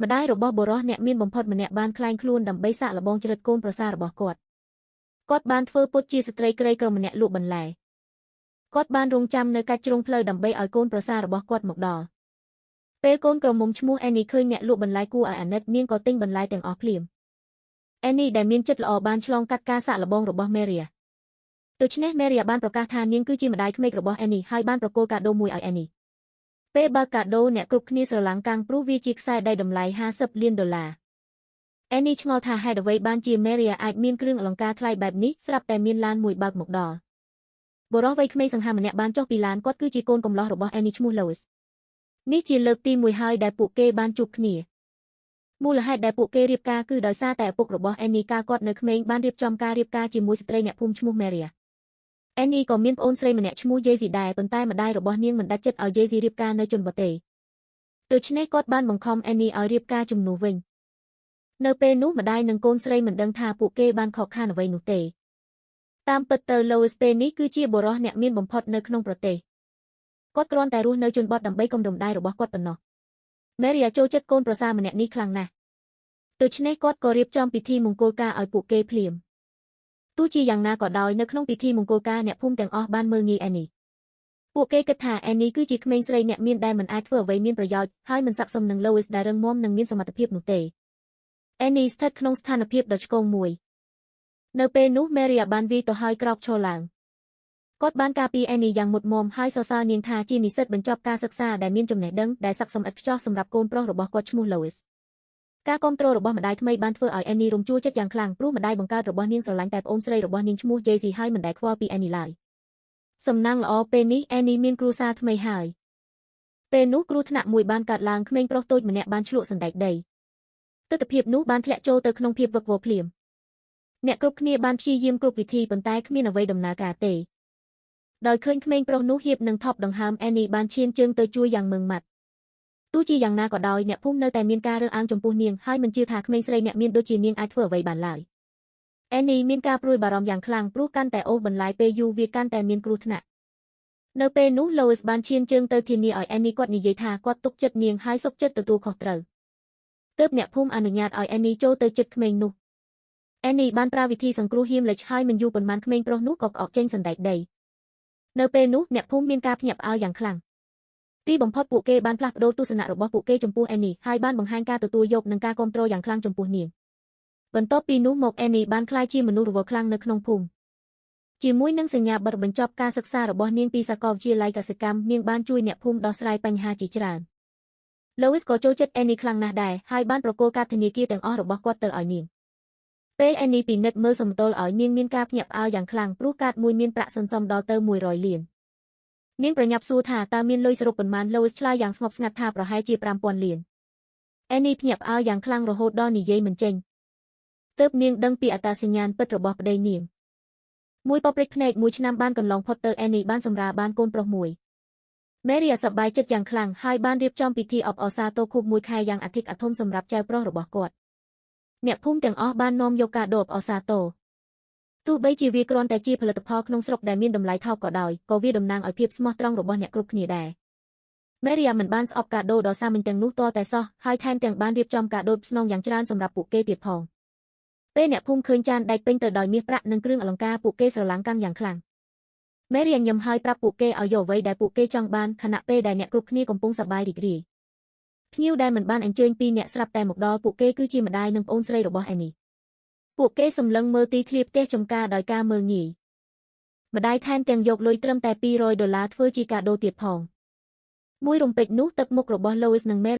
ម្ដាយរបស់បុរសអ្នកមានបំផុតម្នាក់បានក្លែងខ្លួនដើម្បីសាកល្បងជ្រិតកូនប្រសាររបស់គាត់ គាត់បានធ្វើពុតជាស្ត្រីក្រីក្រម្នាក់លក់បន្លែ គាត់បានរងចាំនៅកាច់ជ្រុងផ្លូវដើម្បីឲ្យកូនប្រសាររបស់គាត់មកដល់ ពេលកូនក្រមុំឈ្មោះអេនីឃើញអ្នកលក់បន្លែគួរឲ្យអាណិតនាងក៏ទិញបន្លែទាំងអស់ភ្លាម អេនីដែលមានចិត្តល្អបានឆ្លងកាត់ការសាកល្បងរបស់មេរីយ៉ា ដូច្នេះមេរីយ៉ាបានប្រកាសថានាងគឺជាម្ដាយក្មេករបស់អេនីហើយបានប្រគល់កាដូមួយឲ្យអេនី ពេលបើកាដូអ្នកគ្រប់គ្នាស្រឡាំងកាំងព្រោះវាជាខ្សែដៃតម្លៃ$50 លាន អេនីឆ្ងល់ថាហេតុអ្វីបានជាមេរីយ៉ាអាចមានគ្រឿងអលង្ការថ្លៃបែបនេះស្រាប់តែមានឡានមួយបើកមកដល់ បុរសវ័យក្មេងសង្ហាម្នាក់បានចុះពីឡានគាត់គឺជាកូនកំលោះរបស់អេនីឈ្មោះ Lois នេះជាលើកទី1ហើយដែលពួកគេបានជួបគ្នា មូលហេតុដែលពួកគេរៀបការគឺដោយសារតែឪពុករបស់អេនីកាលគាត់នៅក្មេងបានរៀបចំការរៀបការជាមួយស្ត្រីអ្នកភូមិឈ្មោះមេរីយ៉ា អេនីក៏មានប្អូនស្រីម្នាក់ឈ្មោះយេស៊ីដែរប៉ុន្តែម្ដាយរបស់នាងមិនដាច់ចិត្តឲ្យយេស៊ីរៀបការនៅជនបទទេ ដូច្នេះគាត់បានបង្ខំអេនីឲ្យរៀបការជំនួសវិញ នៅពេលនោះម្ដាយនិងកូនស្រីមិនដឹងថាពួកគេបានខកខានអ្វីនោះទេ តាមពិតទៅ Lois ពេលនេះគឺជាបុរសអ្នកមានបំផុតនៅក្នុងប្រទេស គាត់គ្រាន់តែរស់នៅជនបទដើម្បីគំរំដៅរបស់គាត់ប៉ុណ្ណោះ មេរីយ៉ាចូលចិត្តកូនប្រសារម្នាក់នេះខ្លាំងណាស់ ដូច្នេះគាត់ក៏រៀបចំពិធីមង្គលការឲ្យពួកគេភ្លាម ទោះជាយ៉ាងណាក៏ដោយនៅក្នុងពិធីមង្គលការអ្នកភូមិទាំងអស់បានមើលងាយអេនី ពួកគេគិតថាអេនីគឺជាក្មេងស្រីអ្នកមានដែលមិនអាចធ្វើអ្វីមានប្រយោជន៍ហើយមិនស័ក្តិសមនឹង Lois ដែលរឹងមាំនិងមានសមត្ថភាពនោះទេ អេនីស្ថិតក្នុងស្ថានភាពដ៏ឆ្គងមួយ នៅពេលនោះមេរីយ៉ាបានវាយទៅហើយក្រោកឈរឡើង គាត់បានការពារអេនីយ៉ាងមុតមាំហើយសរសើរនាងថាជានិស្សិតបញ្ចប់ការសិក្សាដែលមានចំណេះដឹងដែលស័ក្តិសមឥតខ្ចោះសម្រាប់កូនប្រុសរបស់គាត់ឈ្មោះ Lois ការគាំទ្ររបស់ម្ដាយថ្មីបានធ្វើឲ្យអេនីរំជួលចិត្តយ៉ាងខ្លាំងព្រោះម្ដាយបង្កើតរបស់នាងស្រឡាញ់តែប្អូនស្រីរបស់នាងឈ្មោះ Jessie ហើយមិនដែលខ្វល់ពីអេនីឡើយ សំណាងល្អពេលនេះអេនីមានគ្រួសារថ្មីហើយ ពេលនោះគ្រោះថ្នាក់មួយបានកើតឡើងក្មេងប្រុសតូចម្នាក់បានឆ្លក់សណ្តែកដី ទិដ្ឋភាពនោះបានធ្លាក់ចូលទៅក្នុងភាពវឹកវរភ្លាម អ្នកគ្រប់គ្នាបានព្យាយាមគ្រប់វិធីប៉ុន្តែគ្មានអ្វីដំណើរការទេ ដោយឃើញក្មេងប្រុសនោះហៀបនឹងថប់ដង្ហើមអេនីបានឈានជើងទៅជួយយ៉ាងម៉ឺងម៉ាត់ ទោះជាយ៉ាងណាក៏ដោយអ្នកភូមិនៅតែមានការរើសអើងចំពោះនាងហើយមិនជឿថាក្មេងស្រីអ្នកមានដូចជានាងអាចធ្វើអ្វីបានឡើយ អេនីមានការព្រួយបារម្ភយ៉ាងខ្លាំងព្រោះកាន់តែអូសបន្លាយពេលយូរវាកាន់តែមានគ្រោះថ្នាក់ នៅពេលនោះ Lois បានឈានជើងទៅធានាឲ្យអេនីគាត់និយាយថាគាត់ទុកចិត្តនាងហើយសុខចិត្តទទួលខុសត្រូវ ទើបអ្នកភូមិអនុញ្ញាតឲ្យអេនីចូលទៅជិតក្មេងនោះ អេនីបានប្រើវិធីសង្គ្រោះហៀមលេចហើយមិនយូរប៉ុន្មានក្មេងប្រុសនោះក៏ក្អកចេញសណ្តែកដី នៅពេលនោះអ្នកភូមិមានការភ្ញាក់ផ្អើលយ៉ាងខ្លាំង ទីបំផុតពួកគេបានផ្លាស់ប្ដូរទស្សនៈរបស់ពួកគេចំពោះអេនីហើយបានបង្ហាញការទទួលយកនិងការគាំទ្រយ៉ាងខ្លាំងចំពោះនាង បន្ទាប់ពីនោះមកអេនីបានក្លាយជាមនុស្សរវល់ខ្លាំងនៅក្នុងភូមិ ជាមួយនឹងសញ្ញាបត្របញ្ចប់ការសិក្សារបស់នាងពីសាកលវិទ្យាល័យកសិកម្មនាងបានជួយអ្នកភូមិដោះស្រាយបញ្ហាជាច្រើន Lois ក៏ចូលចិត្តអេនីខ្លាំងណាស់ដែរហើយបានប្រគល់កាតធនាគារទាំងអស់របស់គាត់ទៅឲ្យនាង ពេលអេនីពិនិត្យមើលសំទោលឲ្យនាងមានការភ្ញាក់ផ្អើលយ៉ាងខ្លាំងព្រោះកាតមួយមានប្រាក់សន្សំដល់ទៅ100 លាន នាងប្រញាប់សួរថាតើមានលុយសរុបប៉ុន្មាន Lois ឆ្លើយយ៉ាងស្ងប់ស្ងាត់ថាប្រហែលជា5000 លាន អេនីភ្ញាក់ផ្អើលយ៉ាងខ្លាំងរហូតដល់និយាយមិនចេញ ទើបនាងដឹងពីអត្តសញ្ញាណពិតរបស់ប្តីនាង មួយប៉ព្រិចភ្នែកមួយឆ្នាំបានកន្លងផុតទៅអេនីបានសម្រាលបានកូនប្រុសមួយ មេរីយ៉ាសប្បាយចិត្តយ៉ាងខ្លាំងហើយបានរៀបចំពិធីអបអរសាទរខួប1 ខែយ៉ាងអធិកអធមសម្រាប់ចៅប្រុសរបស់គាត់ អ្នកភូមិទាំងអស់បាននាំយកកាដូអបអរសាទរ ទោះបីជាវាគ្រាន់តែជាផលិតផលក្នុងស្រុកដែលមានតម្លៃថោកក៏ដោយក៏វាតំណាងឲ្យភាពស្មោះត្រង់របស់អ្នកគ្រប់គ្នាដែរ មេរីយ៉ាមិនបានស្អប់កាដូដ៏សាមញ្ញទាំងនោះទាល់តែសោះហើយថែមទាំងបានរៀបចំកាដូស្នងយ៉ាងច្រើនសម្រាប់ពួកគេទៀតផង ពេលអ្នកភូមិឃើញចានដែកពេញទៅដោយមាសប្រាក់និងគ្រឿងអលង្ការពួកគេស្រឡាំងកាន់យ៉ាងខ្លាំង មេរីយ៉ាញឹមហើយប្រាប់ពួកគេឲ្យយកអ្វីដែលពួកគេចង់បានខណៈពេលដែលអ្នកគ្រប់គ្នាកំពុងសប្បាយរីករាយ ភ្ញៀវដែលមិនបានអញ្ជើញពីរអ្នកស្រាប់តែមកដល់ពួកគេគឺជាម្ដាយនិងប្អូនស្រីរបស់អេនី ពួកគេសម្លឹងមើលទីធ្លាផ្ទះចំការដោយការមើលងាយ ម្ដាយថែមទាំងយកលុយត្រឹមតែ$200ធ្វើជាកាដូទៀតផង មួយរំពេចនោះទឹកមុខរបស់ Lois និង